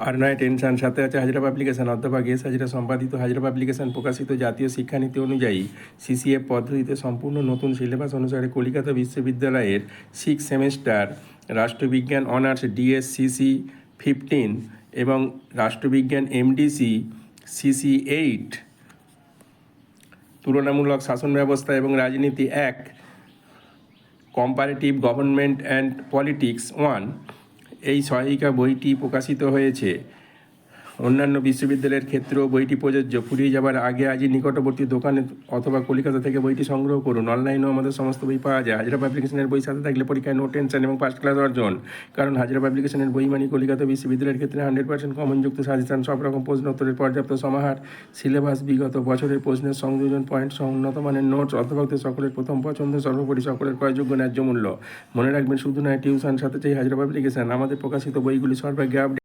আর নয় টেনশন। সাথে আছে হাজরা পাবলিকেশন, অধ্যাপক এস হাজরা সম্পাদিত হাজরা পাবলিকেশন প্রকাশিত জাতীয় শিক্ষানীতি অনুযায়ী সিসিএফ পদ্ধতিতে সম্পূর্ণ নতুন সিলেবাস অনুসারে কলকাতা বিশ্ববিদ্যালয়ের 6 সেমেস্টার রাষ্ট্রবিজ্ঞান অনার্স ডিএসসিসি 15 এবং রাষ্ট্রবিজ্ঞান এমডিসি সিসি 8, তুলনামূলক শাসন ব্যবস্থা এবং রাজনীতি 1, কম্পারেটিভ গভর্নমেন্ট অ্যান্ড পলিটিক্স 1 এই সহায়িকা বইটি প্রকাশিত হয়েছে। অন্যান্য বিশ্ববিদ্যালয়ের ক্ষেত্রেও বইটি প্রযোজ্য। ফুরিয়ে যাবার আগে আজই নিকটবর্তী দোকানে অথবা কলকাতা থেকে বইটি সংগ্রহ করুন। অনলাইনেও আমাদের সমস্ত বই পাওয়া যায়। হাজরা পাবলিকেশনের বই সাথে থাকলে পরীক্ষায় নো টেনশন এবং ফার্স্ট ক্লাস অর্জন। কারণ হাজরা পাবলিকেশনের বই মানে কলকাতা বিশ্ববিদ্যালয়ের ক্ষেত্রে 100% কমনযুক্ত সাজেশন, সব রকম প্রশ্ন উত্তরের পর্যাপ্ত সমাহার, সিলেবাস, বিগত বছরের প্রশ্নের সংযোজন পয়েন্ট সহ উন্নত মানের নোটস, অধ্যাপকদের সকলের প্রথম পছন্দ, সর্বোপরি সকলের ক্রয়যোগ্য ন্যায্য মূল্য। মনে রাখবেন, শুধু নয় টিউশন সাথে চাই হাজরা পাবলিকেশন। আমাদের প্রকাশিত বইগুলি সর্বাগ্যে আপডেট